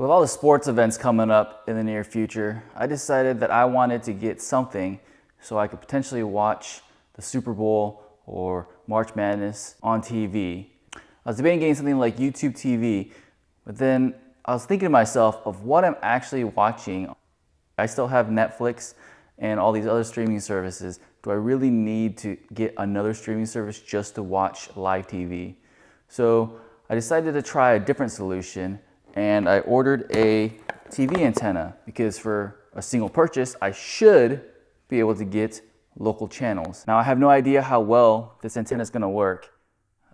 With all the sports events coming up in the near future, I decided that I wanted to get something so I could potentially watch the Super Bowl or March Madness on TV. I was debating getting something like YouTube TV, but then I was thinking to myself of what I'm actually watching. I still have Netflix and all these other streaming services. Do I really need to get another streaming service just to watch live TV? So I decided to try a different solution, and I ordered a TV antenna because for a single purchase, I should be able to get local channels. Now I have no idea how well this antenna is gonna work,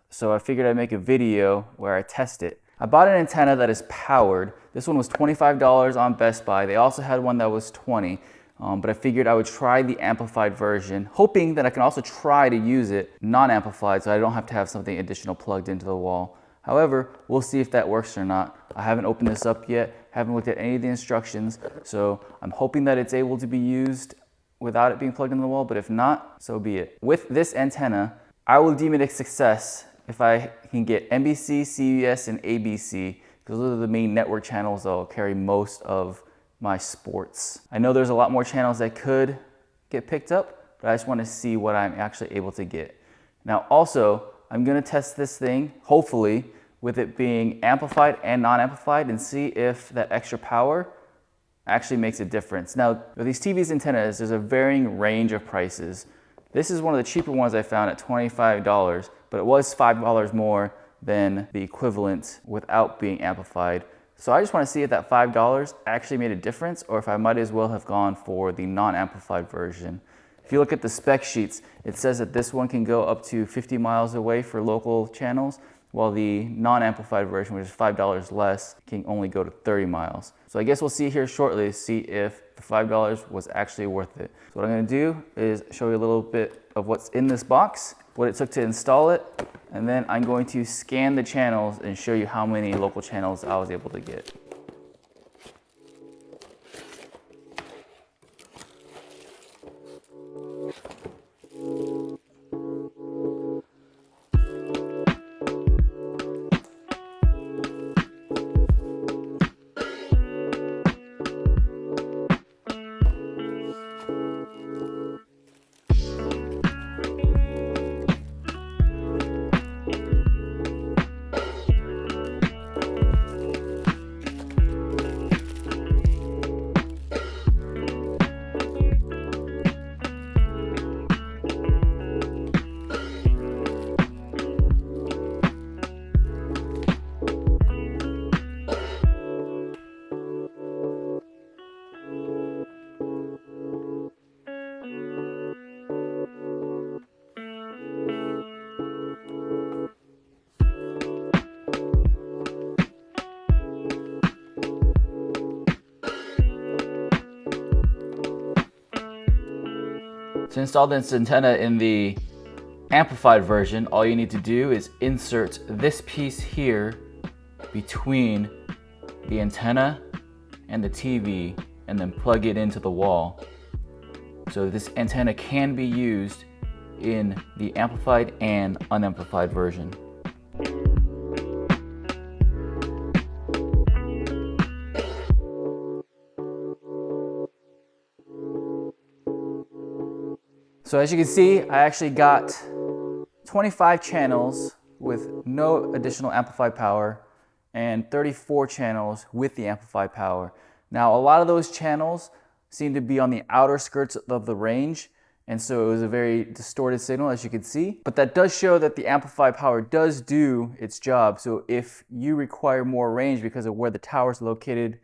so I figured I'd make a video where I test it. I bought an antenna that is powered. This one was $25 on Best Buy. They also had one that was $20, but I figured I would try the amplified version, hoping that I can also try to use it non-amplified so I don't have to have something additional plugged into the wall. However, we'll see if that works or not. I haven't opened this up yet, haven't looked at any of the instructions, so I'm hoping that it's able to be used without it being plugged into the wall, but if not, so be it. With this antenna, I will deem it a success if I can get NBC, CBS, and ABC, because those are the main network channels that will carry most of my sports. I know there's a lot more channels that could get picked up, but I just want to see what I'm actually able to get. Now also, I'm gonna test this thing, hopefully, with it being amplified and non-amplified and see if that extra power actually makes a difference. Now, with these TV's antennas, there's a varying range of prices. This is one of the cheaper ones I found at $25, but it was $5 more than the equivalent without being amplified. So I just wanna see if that $5 actually made a difference or if I might as well have gone for the non-amplified version. If you look at the spec sheets, it says that this one can go up to 50 miles away for local channels, while the non-amplified version, which is $5 less, can only go to 30 miles. So I guess we'll see here shortly to see if the $5 was actually worth it. So what I'm gonna do is show you a little bit of what's in this box, what it took to install it, and then I'm going to scan the channels and show you how many local channels I was able to get. To install this antenna in the amplified version, all you need to do is insert this piece here between the antenna and the TV and then plug it into the wall. So this antenna can be used in the amplified and unamplified version. So as you can see, I actually got 25 channels with no additional amplified power and 34 channels with the amplified power. Now, a lot of those channels seem to be on the outer skirts of the range, and so it was a very distorted signal, as you can see. But that does show that the amplified power does do its job. So if you require more range because of where the tower is located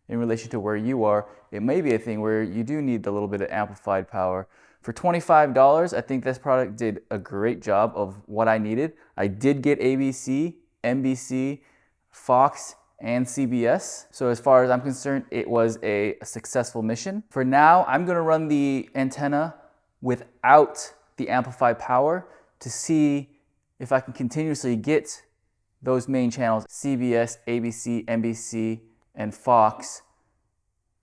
in relation to where you are, it may be a thing where you do need a little bit of amplified power. For $25, I think this product did a great job of what I needed. I did get ABC, NBC, Fox, and CBS. So as far as I'm concerned, it was a successful mission. For now, I'm gonna run the antenna without the amplified power to see if I can continuously get those main channels, CBS, ABC, NBC, and Fox,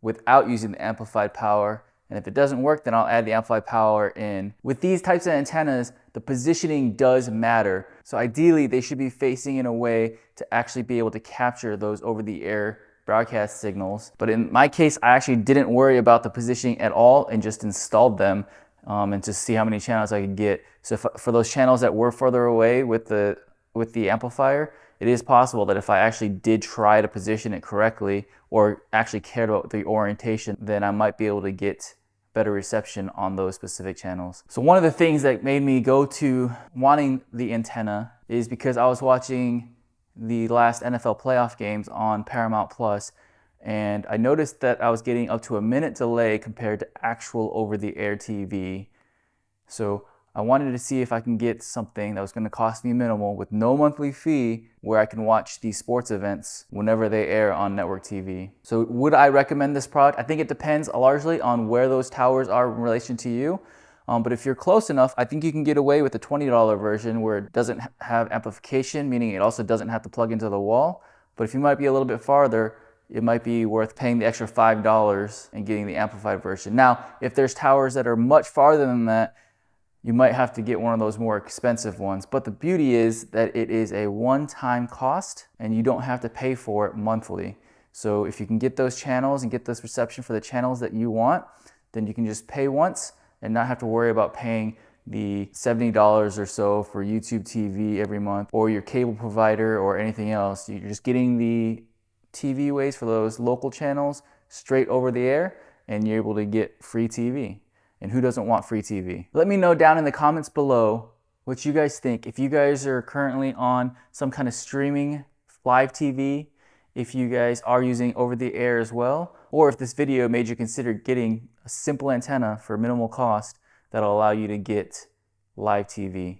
without using the amplified power. And if it doesn't work, then I'll add the amplified power in. With these types of antennas, the positioning does matter. So ideally, they should be facing in a way to actually be able to capture those over-the-air broadcast signals. But in my case, I actually didn't worry about the positioning at all and just installed them and to see how many channels I could get. So for those channels that were further away with the amplifier, it is possible that if I actually did try to position it correctly or actually cared about the orientation, then I might be able to get better reception on those specific channels. So one of the things that made me go to wanting the antenna is because I was watching the last NFL playoff games on Paramount Plus, and I noticed that I was getting up to a minute delay compared to actual over-the-air TV. So I wanted to see if I can get something that was going to cost me minimal with no monthly fee where I can watch these sports events whenever they air on network TV. So would I recommend this product? I think it depends largely on where those towers are in relation to you. But if you're close enough, I think you can get away with the $20 version where it doesn't have amplification, meaning it also doesn't have to plug into the wall. But if you might be a little bit farther, it might be worth paying the extra $5 and getting the amplified version. Now, if there's towers that are much farther than that, you might have to get one of those more expensive ones. But the beauty is that it is a one-time cost and you don't have to pay for it monthly. So if you can get those channels and get this reception for the channels that you want, then you can just pay once and not have to worry about paying the $70 or so for YouTube TV every month or your cable provider or anything else. You're just getting the TV waves for those local channels straight over the air and you're able to get free TV. And who doesn't want free TV? Let me know down in the comments below what you guys think. If you guys are currently on some kind of streaming live TV, if you guys are using over the air as well, or if this video made you consider getting a simple antenna for minimal cost that'll allow you to get live TV.